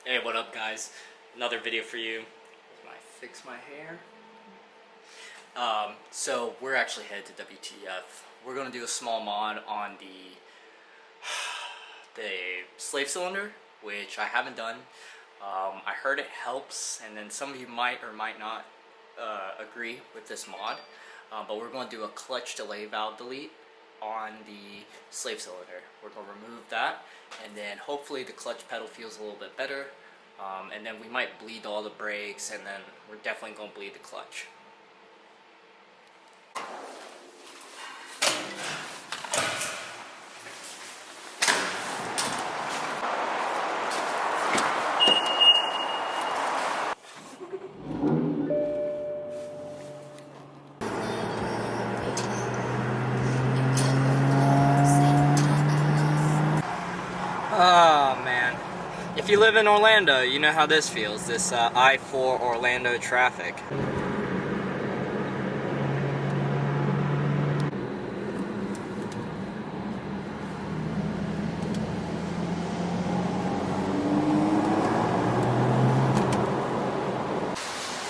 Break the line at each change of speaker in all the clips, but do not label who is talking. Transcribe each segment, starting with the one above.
Hey, what up guys? Another video for you. I fix my hair. So we're actually headed to WTF. We're gonna do a small mod on the slave cylinder, which I haven't done. I heard it helps, and then some of you might or might not agree with this mod. But we're going to do a clutch delay valve delete on the slave cylinder. We're going to remove that, and then hopefully the clutch pedal feels a little bit better, and then we might bleed all the brakes, and then we're definitely going to bleed the clutch. Oh man, if you live in Orlando, you know how this feels, this I-4 Orlando traffic.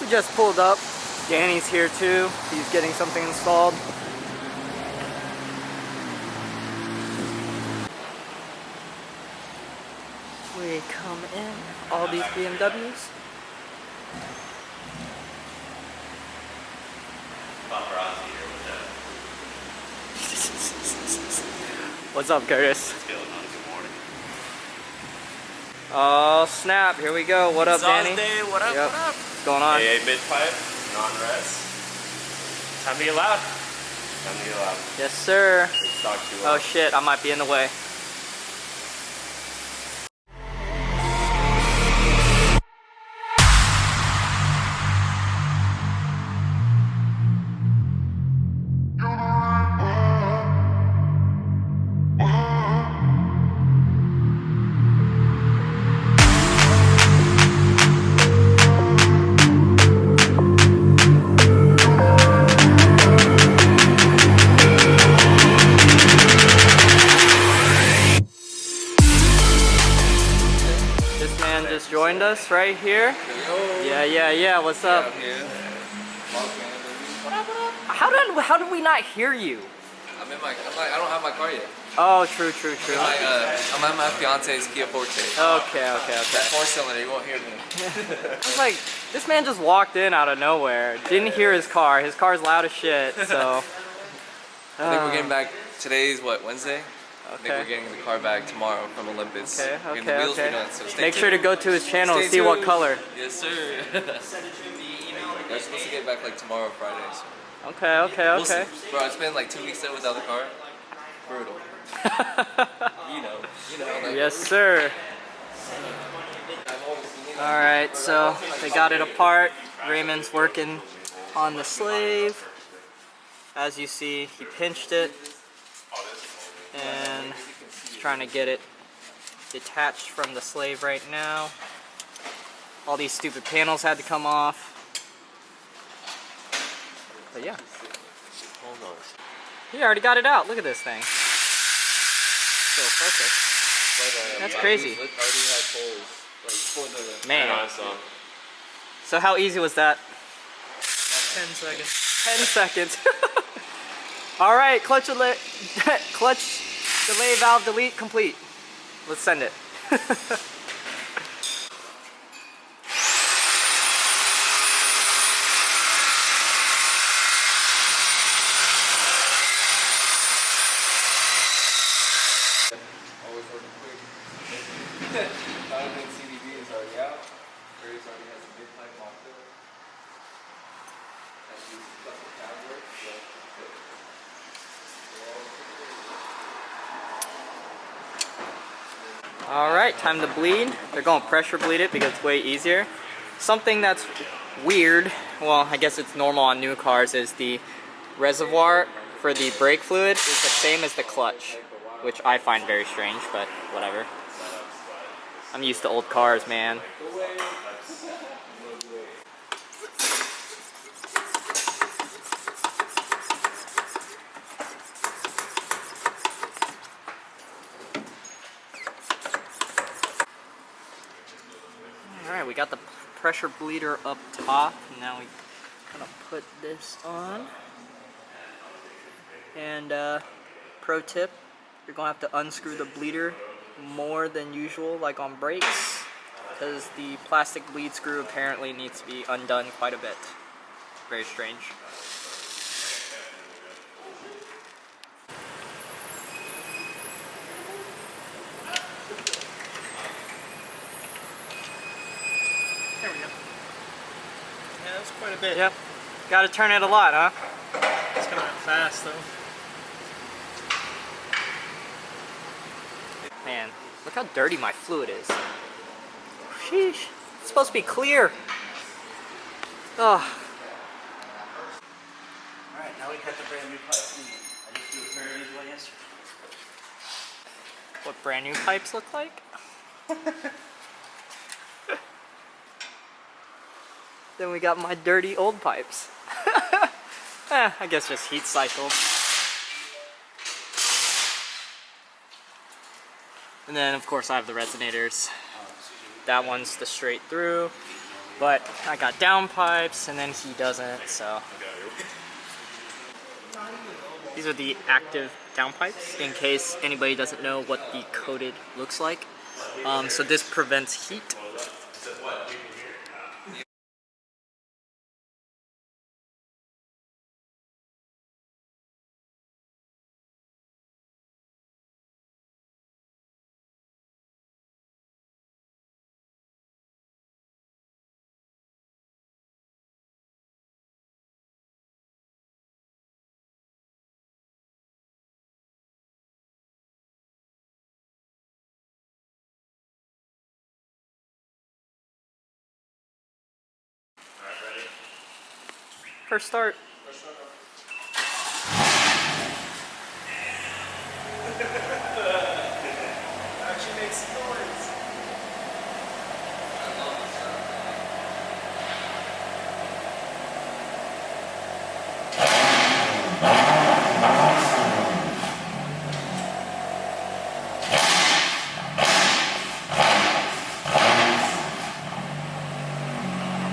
We just pulled up. Danny's here too. He's getting something installed. We come in, all these BMWs. What's up, Curtis?
What's going on? Good morning.
Oh snap, here we go. What up, Danny?
Day. What up,
Yep.
what up?
What's going on?
AA Midpipe, non-res. Time to get loud. Time to get loud.
Yes, sir.
Big stock too
Oh
loud.
shit, I might be in the way. Just joined us right here. Yeah. What's up? How did we not hear you?
I don't have my car yet.
Oh, true.
I'm at my fiance's Kia Forte.
Okay.
That 4-cylinder, you won't hear me.
I was like, this man just walked in out of nowhere. Didn't hear his car. His car's loud as shit. So.
I think we're getting back. Today's what, Wednesday? I think
Okay.
we're getting the car back tomorrow from Olympus.
Okay.
Getting the wheels redone, so stay
Make sure
tuned.
to go to his channel and
Stay
see what
tuned.
color.
Yes, sir. We're supposed to get back like tomorrow, Friday. So.
Okay.
We'll see. Bro, I spent like 2 weeks there without the car. Brutal. You know. Like,
Yes, sir. Alright, so they got it apart. Raymond's working on the slave. As you see, he pinched it and he's trying to get it detached from the slave right now. All these stupid panels had to come off. But yeah.
Hold on.
He already got it out. Look at this thing. Still focused. That's crazy.
Already had holes, like, for the
Man.
Yeah, I saw.
So how easy was that?
10 seconds.
10 seconds. Alright, clutch delay valve delete complete. Let's send it.
Always working quick. Titanium CDV is already out. Graves already has a big pipe mocked up. Has used custom cab work, so
Alright, time to bleed. They're going to pressure bleed it because it's way easier. Something that's weird, well I guess it's normal on new cars, is the reservoir for the brake fluid is the same as the clutch, which I find very strange, but whatever. I'm used to old cars, man. we got the pressure bleeder up top. Now we gonna put this on. And pro tip, you're gonna have to unscrew the bleeder more than usual, like on brakes, because the plastic bleed screw apparently needs to be undone quite a bit. Very strange. There we go.
Yeah, that's quite a bit.
Yep. Gotta turn it a lot, huh?
It's coming out fast though.
Man, look how dirty my fluid is. Sheesh. It's supposed to be clear. Oh.
Alright, now we cut the brand new pipe. I just threw a pair of these away yesterday.
What brand new pipes look like? Then we got my dirty old pipes. I guess just heat cycled. And then of course I have the resonators. That one's the straight through, but I got downpipes and then he doesn't, so. These are the active downpipes in case anybody doesn't know what the coated looks like. So this prevents heat. First start.
Actually makes some noise.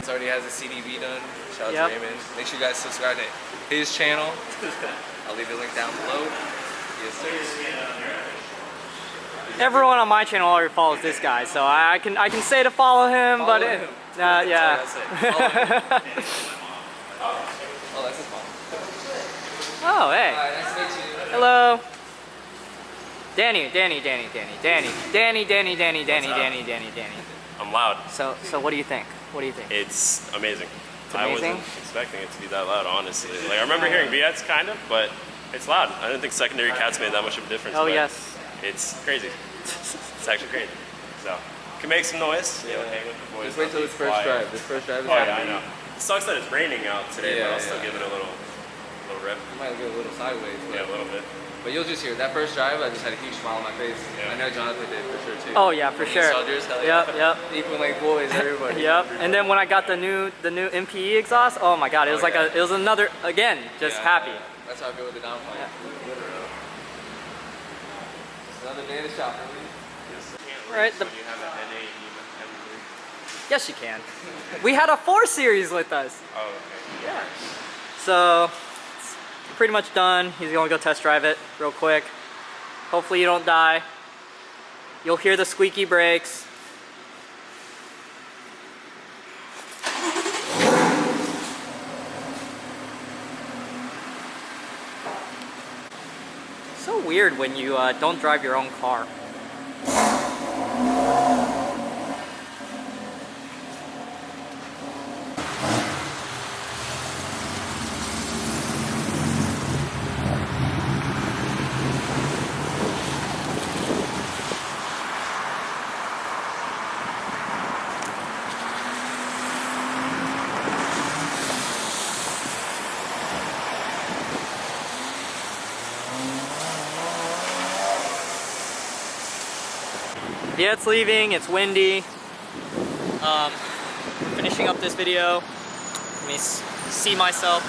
He already has a CDV done. Shout out
Yep.
to Raymond. Make sure you guys subscribe to his channel. I'll leave the link down below. Yes, sir.
Everyone on my channel already follows this guy, so I can say to follow him,
Follow
but
him.
yeah.
That's it. Follow him. Oh, that's his phone.
Oh, hey.
Hi, nice to meet you.
Hello. Danny.
I'm loud.
So what do you think? What do you think?
It's amazing. I
amazing?
wasn't expecting it to be that loud, honestly. Like I remember hearing V8s kind of, but it's loud. I didn't think secondary cats made that much of a difference.
Oh
but
yes.
It's crazy. It's actually crazy. So can make some noise. You know, hang with the boys.
Just wait till this first
Quiet.
drive. This first drive is
Oh yeah, I
happening.
know. It sucks that it's raining out today,
Yeah,
but I'll still
yeah.
give it a little rip.
You might go a little sideways. But,
Yeah, a little bit.
but you'll just hear it. That first drive, I just had a huge smile on my face.
Yeah.
I know Jonathan did for sure too.
Oh yeah, for
When
sure.
you saw yours, hell yeah.
Yep.
Equal like boys, everybody.
Yep. And then when I got the new MPE exhaust, oh my god, it was
Oh,
like
yeah.
it was another again, just
Yeah.
happy.
That's how I feel with the downpipe.
Yeah.
Just another day in the shop, really.
Right,
When you have a headache, you M3.
Yes, you can. We had a 4 Series with us.
Oh, okay.
Yeah. So it's pretty much done. He's gonna go test drive it real quick. Hopefully you don't die. You'll hear the squeaky brakes. So weird when you don't drive your own car. Yeah, it's leaving, it's windy. We're finishing up this video. Let me see myself.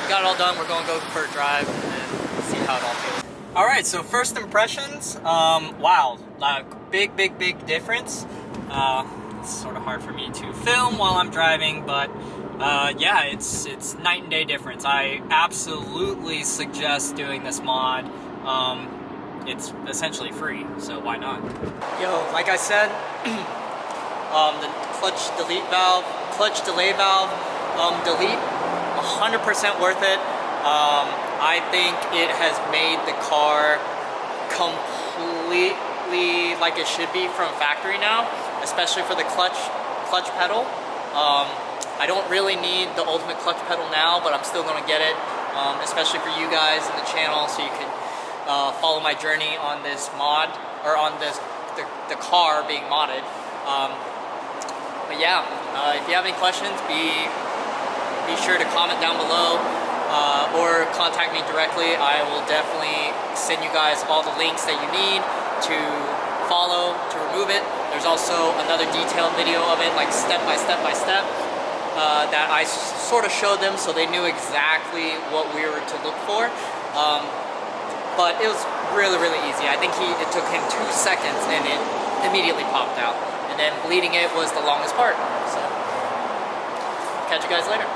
Got it all done, we're gonna go for a drive and see how it all feels. Alright, so first impressions, wow, like big difference. it's sort of hard for me to film while I'm driving, but yeah, it's night and day difference. I absolutely suggest doing this mod. It's essentially free, so why not? Yo, like I said, the clutch delay valve, delete, 100% worth it. I think it has made the car completely like it should be from factory now, especially for the clutch pedal. I don't really need the ultimate clutch pedal now, but I'm still gonna get it, especially for you guys in the channel, so you can follow my journey on this mod, or on this the car being modded. But yeah, if you have any questions, be sure to comment down below, or contact me directly. I will definitely send you guys all the links that you need to follow to remove it. There's also another detailed video of it, like step by step that I sort of showed them, so they knew exactly what we were to look for. But it was really easy. I think it took him 2 seconds and it immediately popped out. And then bleeding it was the longest part. So, catch you guys later.